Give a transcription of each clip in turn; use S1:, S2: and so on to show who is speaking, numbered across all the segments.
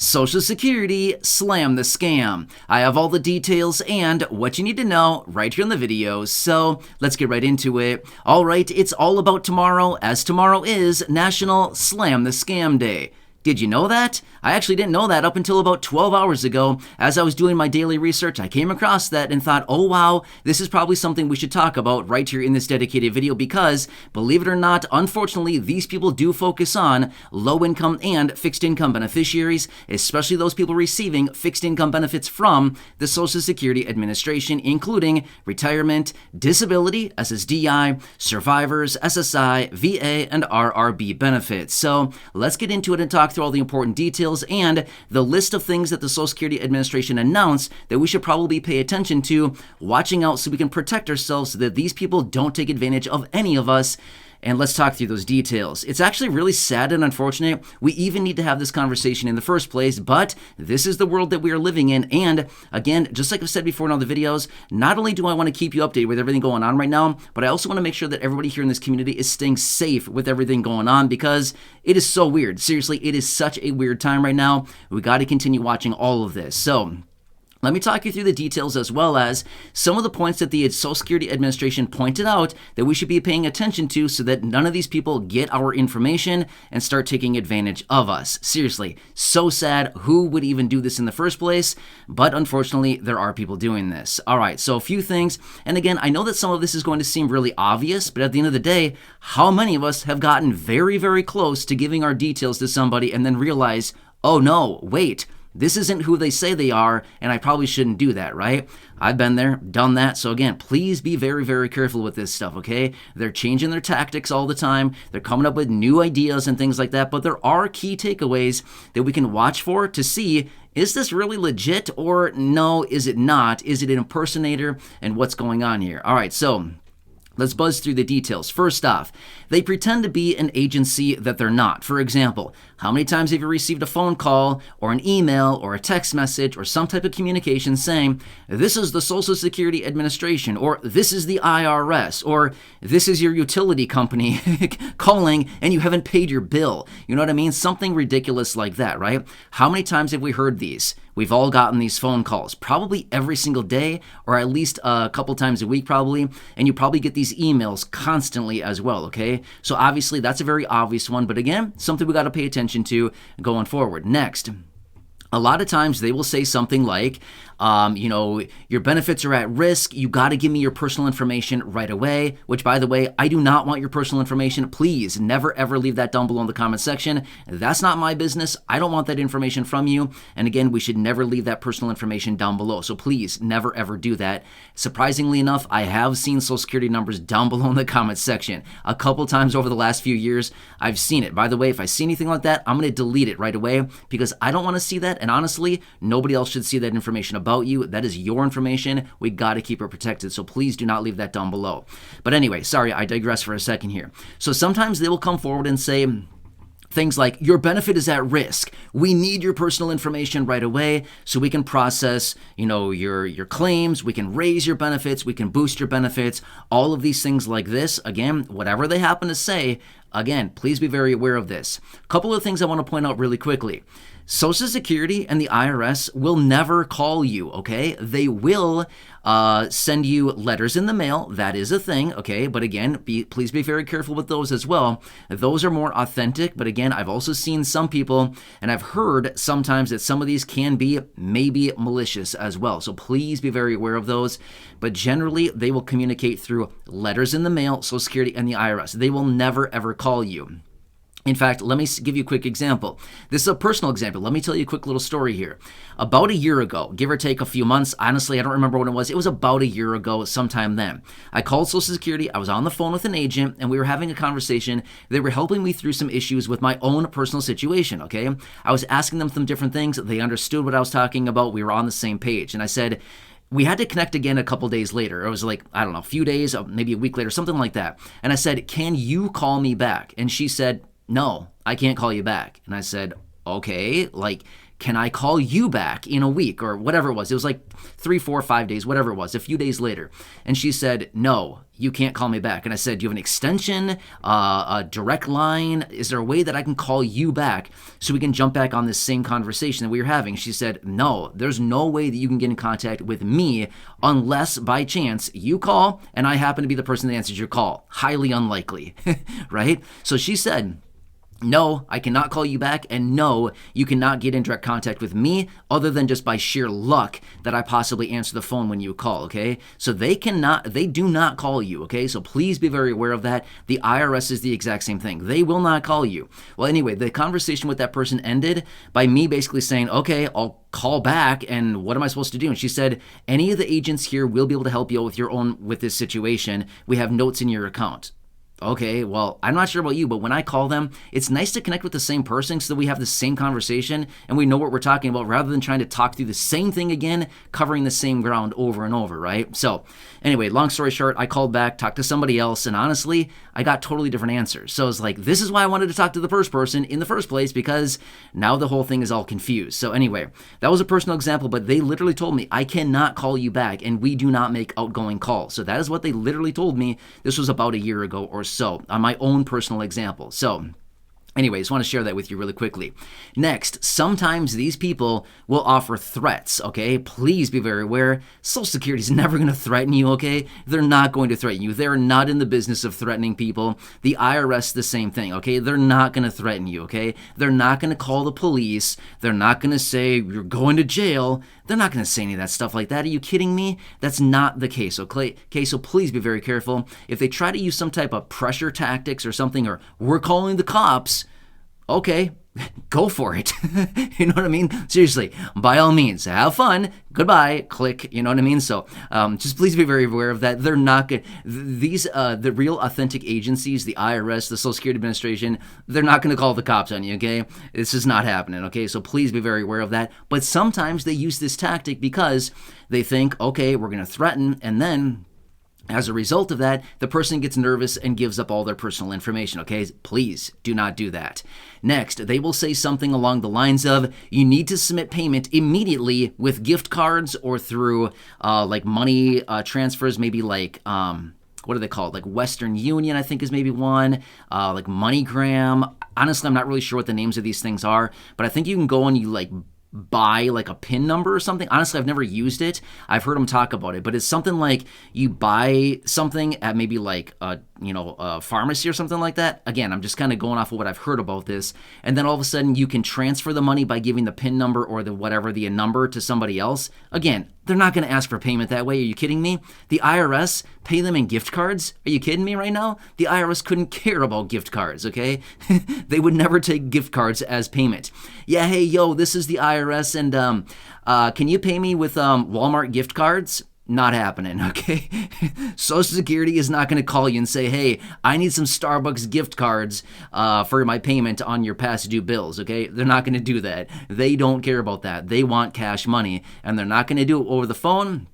S1: Social Security, slam the scam. I have all the details and what you need to know right here in the video, so let's get right into it. Alright, it's all about tomorrow, as tomorrow is National Slam the Scam Day. Did you know that? I actually didn't know that up until about 12 hours ago. As I was doing my daily research, I came across that and thought, oh wow, this is probably something we should talk about right here in this dedicated video because, believe it or not, unfortunately, these people do focus on low-income and fixed income beneficiaries, especially those people receiving fixed income benefits from the Social Security Administration, including retirement, disability, SSDI, survivors, SSI, VA, and RRB benefits. So let's get into it and talk through all the important details and the list of things that the Social Security Administration announced that we should probably pay attention to, watching out so we can protect ourselves so that these people don't take advantage of any of us. And let's talk through those details. It's actually really sad and unfortunate we even need to have this conversation in the first place, but this is the world that we are living in. And again, just like I've said before in all the videos, not only do I want to keep you updated with everything going on right now, but I also want to make sure that everybody here in this community is staying safe with everything going on because it is so weird. Seriously, it is such a weird time right now. We got to continue watching all of this. So let me talk you through the details as well as some of the points that the Social Security Administration pointed out that we should be paying attention to so that none of these people get our information and start taking advantage of us. Seriously, so sad. Who would even do this in the first place? But unfortunately, there are people doing this. All right, so a few things. And again, I know that some of this is going to seem really obvious, but at the end of the day, how many of us have gotten very, very close to giving our details to somebody and then realize, oh no, wait, this isn't who they say they are, and I probably shouldn't do that, right? I've been there, done that. So again, please be very, very careful with this stuff, okay? They're changing their tactics all the time. They're coming up with new ideas and things like that, but there are key takeaways that we can watch for to see, is this really legit or no, is it not? Is it an impersonator and what's going on here? All right, so let's buzz through the details. First off, they pretend to be an agency that they're not. For example, how many times have you received a phone call or an email or a text message or some type of communication saying, this is the Social Security Administration, or this is the IRS, or this is your utility company calling and you haven't paid your bill? You know what I mean? Something ridiculous like that, right? How many times have we heard these? We've all gotten these phone calls, probably every single day, or at least a couple times a week probably, and you probably get these emails constantly as well, okay? So obviously that's a very obvious one, but again, something we got to pay attention to going forward. Next, a lot of times they will say something like, your benefits are at risk. You got to give me your personal information right away, which, by the way, I do not want your personal information. Please never, ever leave that down below in the comment section. That's not my business. I don't want that information from you. And again, we should never leave that personal information down below. So please never, ever do that. Surprisingly enough, I have seen Social Security numbers down below in the comment section. A couple times over the last few years, I've seen it. By the way, if I see anything like that, I'm going to delete it right away because I don't want to see that. And honestly, nobody else should see that information about you. That is your information. We got to keep it protected. So please do not leave that down below. But anyway, sorry, I digress for a second here. So sometimes they will come forward and say things like, your benefit is at risk. We need your personal information right away so we can process, your claims, we can raise your benefits, we can boost your benefits, all of these things like this. Again, whatever they happen to say, again, please be very aware of this. A couple of things I want to point out really quickly. Social Security and the IRS will never call you, okay? They will send you letters in the mail. That is a thing, okay? But again, please be very careful with those as well. Those are more authentic, but again, I've also seen some people, and I've heard sometimes that some of these can be maybe malicious as well. So please be very aware of those. But generally, they will communicate through letters in the mail, Social Security, and the IRS. They will never, ever call you. In fact, let me give you a quick example. This is a personal example. Let me tell you a quick little story here. About a year ago, give or take a few months, honestly, I don't remember when it was. It was about a year ago, sometime then. I called Social Security. I was on the phone with an agent, and we were having a conversation. They were helping me through some issues with my own personal situation, okay? I was asking them some different things. They understood what I was talking about. We were on the same page. And I said, we had to connect again a couple days later. It was like, I don't know, a few days, maybe a week later, something like that. And I said, can you call me back? And she said, no, I can't call you back. And I said, okay, can I call you back in a week or whatever it was? It was like 3, 4, 5 days, whatever it was, a few days later. And she said, no, you can't call me back. And I said, do you have an extension, a direct line? Is there a way that I can call you back so we can jump back on this same conversation that we were having? She said, no, there's no way that you can get in contact with me unless by chance you call and I happen to be the person that answers your call. Highly unlikely, right? So she said, no, I cannot call you back, and no, you cannot get in direct contact with me other than just by sheer luck that I possibly answer the phone when you call, okay? So they do not call you, okay? So please be very aware of that. The IRS is the exact same thing. They will not call you. Well, anyway, the conversation with that person ended by me basically saying, okay, I'll call back, and what am I supposed to do? And she said, any of the agents here will be able to help you with this situation. We have notes in your account. Okay, well, I'm not sure about you, but when I call them, it's nice to connect with the same person so that we have the same conversation and we know what we're talking about rather than trying to talk through the same thing again, covering the same ground over and over, right? So anyway, long story short, I called back, talked to somebody else, and honestly, I got totally different answers. So it's like, this is why I wanted to talk to the first person in the first place, because now the whole thing is all confused. So anyway, that was a personal example, but they literally told me, I cannot call you back, and we do not make outgoing calls. So that is what they literally told me. This was about a year ago or so on my own personal example. So anyways, want to share that with you really quickly. Next, sometimes these people will offer threats, okay? Please be very aware. Social Security is never going to threaten you, okay? They're not going to threaten you. They're not in the business of threatening people. The IRS, the same thing, okay? They're not going to threaten you, okay? They're not going to call the police. They're not going to say, you're going to jail. They're not going to say any of that stuff like that. Are you kidding me? That's not the case, okay? So please be very careful. If they try to use some type of pressure tactics or something, or we're calling the cops, okay, go for it. You know what I mean? Seriously, by all means, have fun. Goodbye. Click. You know what I mean? So just please be very aware of that. They're not good. The real authentic agencies, the IRS, the Social Security Administration, they're not going to call the cops on you, okay? This is not happening, okay? So please be very aware of that. But sometimes they use this tactic because they think, okay, we're going to threaten, and then as a result of that, the person gets nervous and gives up all their personal information, okay? Please do not do that. Next, they will say something along the lines of, you need to submit payment immediately with gift cards or through like money transfers, maybe like, what are they called? Like Western Union, I think is maybe one, like MoneyGram. Honestly, I'm not really sure what the names of these things are, but I think you can go and you like buy like a PIN number or something. Honestly, I've never used it. I've heard them talk about it, but it's something like you buy something at maybe like a pharmacy or something like that. Again, I'm just kind of going off of what I've heard about this. And then all of a sudden you can transfer the money by giving the PIN number or the number to somebody else. Again, they're not going to ask for payment that way. Are you kidding me? The IRS pay them in gift cards? Are you kidding me right now? The IRS couldn't care about gift cards, okay? They would never take gift cards as payment. Yeah, hey, yo, this is the IRS, and can you pay me with Walmart gift cards? Not happening, okay? Social Security is not going to call you and say, hey, I need some Starbucks gift cards for my payment on your past due bills, okay? They're not going to do that. They don't care about that. They want cash money, and they're not going to do it over the phone,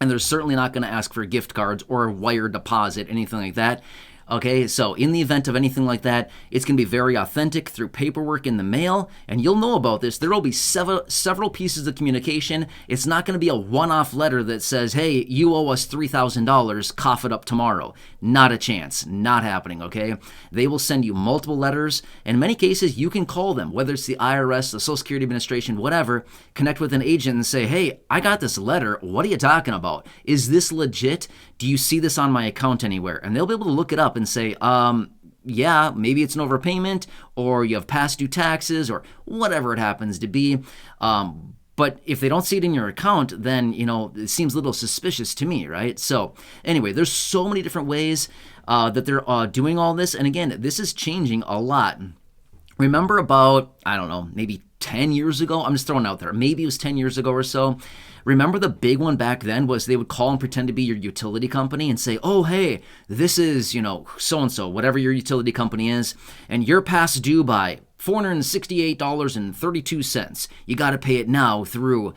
S1: and they're certainly not going to ask for gift cards or wire deposit, anything like that. Okay, so in the event of anything like that, it's going to be very authentic through paperwork in the mail, and you'll know about this. There will be several pieces of communication. It's not going to be a one-off letter that says, hey, you owe us $3,000, cough it up tomorrow. Not a chance. Not happening, okay? They will send you multiple letters. In many cases, you can call them, whether it's the IRS, the Social Security Administration, whatever, connect with an agent and say, hey, I got this letter. What are you talking about? Is this legit? Do you see this on my account anywhere? And they'll be able to look it up and say, yeah, maybe it's an overpayment, or you have past due taxes, or whatever it happens to be. But if they don't see it in your account, then, it seems a little suspicious to me, right? So anyway, there's so many different ways that they're doing all this. And again, this is changing a lot. Remember about, I don't know, maybe 10 years ago? I'm just throwing it out there. Maybe it was 10 years ago or so. Remember the big one back then was they would call and pretend to be your utility company and say, oh, hey, this is, so-and-so, whatever your utility company is, and you're past due by $468.32. You got to pay it now through,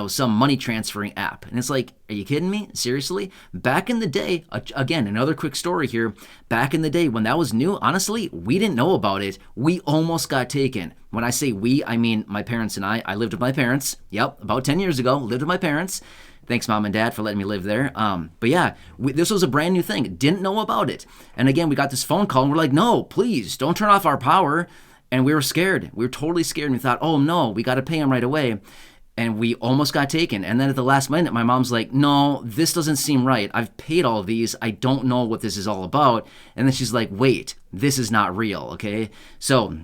S1: some money transferring app. And it's like, are you kidding me? Seriously? Back in the day, again, another quick story here. Back in the day when that was new, honestly, we didn't know about it. We almost got taken. When I say we, I mean my parents and I. I lived with my parents. Yep, about 10 years ago, lived with my parents. Thanks, Mom and Dad, for letting me live there. But yeah, this was a brand new thing. Didn't know about it. And again, we got this phone call and we're like, no, please, don't turn off our power. And we were scared. We were totally scared. And we thought, oh no, we got to pay him right away. And we almost got taken. And then at the last minute, my mom's like, no, this doesn't seem right. I've paid all of these. I don't know what this is all about. And then she's like, wait, this is not real, okay? So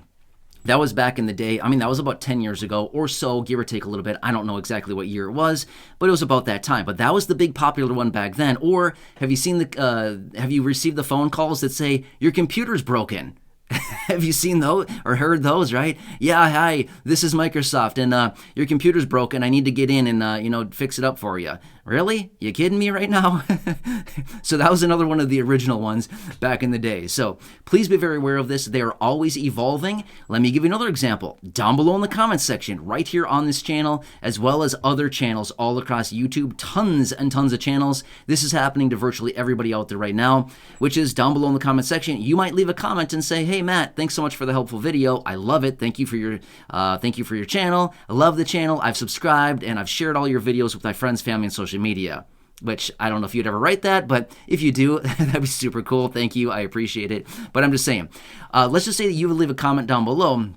S1: that was back in the day. I mean, that was about 10 years ago or so, give or take a little bit. I don't know exactly what year it was, but it was about that time. But that was the big popular one back then. Or have you received the phone calls that say, your computer's broken? Have you seen those or heard those, right? Yeah, hi, this is Microsoft, and your computer's broken. I need to get in and, fix it up for you. Really? You kidding me right now? So that was another one of the original ones back in the day. So please be very aware of this. They are always evolving. Let me give you another example down below in the comments section, right here on this channel, as well as other channels all across YouTube. Tons and tons of channels. This is happening to virtually everybody out there right now, which is down below in the comment section. You might leave a comment and say, hey, Matt, thanks so much for the helpful video. I love it. Thank you for your channel. I love the channel. I've subscribed and I've shared all your videos with my friends, family, and social media. Which I don't know if you'd ever write that, but if you do, that'd be super cool. Thank you. I appreciate it. But I'm just saying, let's just say that you would leave a comment down below.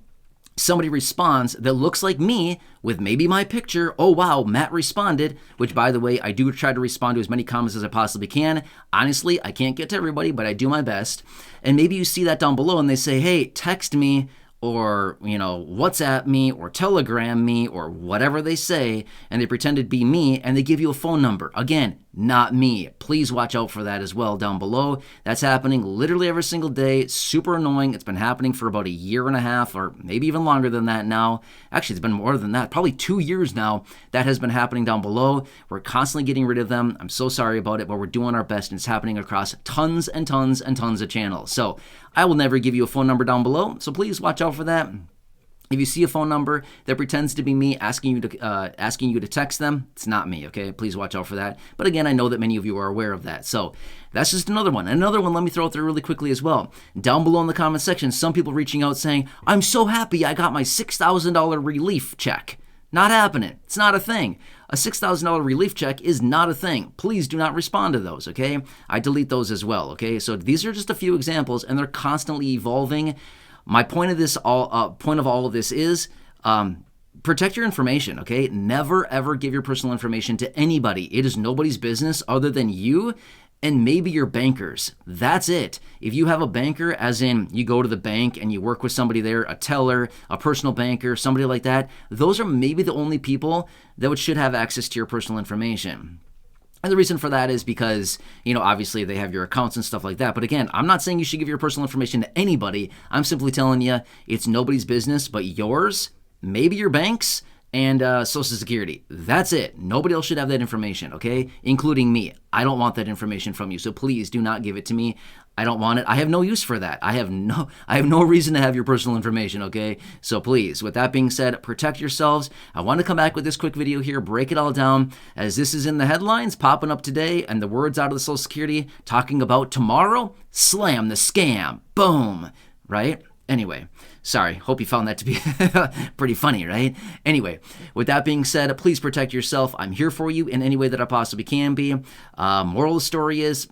S1: Somebody responds that looks like me with maybe my picture. Oh, wow, Matt responded, which, by the way, I do try to respond to as many comments as I possibly can. Honestly, I can't get to everybody, but I do my best. And maybe you see that down below and they say, hey, text me or, WhatsApp me or Telegram me or whatever they say, and they pretend to be me and they give you a phone number. Again, not me. Please watch out for that as well down below. That's happening literally every single day. Super annoying. It's been happening for about a year and a half or maybe even longer than that now. Actually, it's been more than that. Probably 2 years now that has been happening down below. We're constantly getting rid of them. I'm so sorry about it, but we're doing our best and it's happening across tons and tons and tons of channels. So I will never give you a phone number down below. So please watch out for that. If you see a phone number that pretends to be me asking you to text them, it's not me, okay? Please watch out for that. But again, I know that many of you are aware of that. So that's just another one. Another one, let me throw it there really quickly as well. Down below in the comment section, some people reaching out saying, I'm so happy I got my $6,000 relief check. Not happening. It's not a thing. A $6,000 relief check is not a thing. Please do not respond to those, okay? I delete those as well, okay? So these are just a few examples, and they're constantly evolving. My point of all of this is protect your information, okay? Never, ever give your personal information to anybody. It is nobody's business other than you and maybe your bankers. That's it. If you have a banker, as in you go to the bank and you work with somebody there, a teller, a personal banker, somebody like that, those are maybe the only people that should have access to your personal information. And the reason for that is because, obviously they have your accounts and stuff like that. But again, I'm not saying you should give your personal information to anybody. I'm simply telling you it's nobody's business but yours, maybe your bank's, and Social Security. That's it. Nobody else should have that information, okay? Including me. I don't want that information from you, so please do not give it to me. I don't want it. I have no use for that. I have no reason to have your personal information, okay? So please, with that being said, protect yourselves. I want to come back with this quick video here, break it all down, as this is in the headlines, popping up today, and the words out of the Social Security talking about tomorrow, slam the scam, boom, right? Anyway, sorry, hope you found that to be pretty funny, right? Anyway, with that being said, please protect yourself. I'm here for you in any way that I possibly can be. Moral of the story is,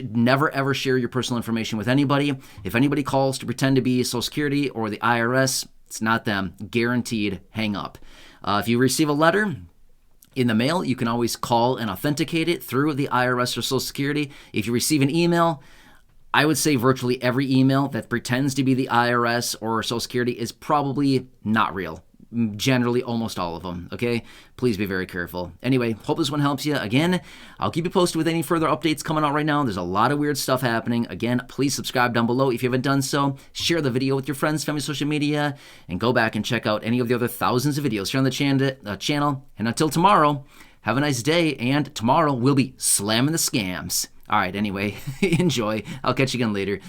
S1: never ever share your personal information with anybody. If anybody calls to pretend to be Social Security or the IRS, it's not them. Guaranteed, hang up. If you receive a letter in the mail, you can always call and authenticate it through the IRS or Social Security. If you receive an email, I would say virtually every email that pretends to be the IRS or Social Security is probably not real. Generally, almost all of them, okay? Please be very careful. Anyway, hope this one helps you. Again, I'll keep you posted with any further updates coming out right now. There's a lot of weird stuff happening. Again, please subscribe down below if you haven't done so. Share the video with your friends, family, social media, and go back and check out any of the other thousands of videos here on the channel. And until tomorrow, have a nice day, and tomorrow we'll be slamming the scams. All right, anyway, enjoy. I'll catch you again later.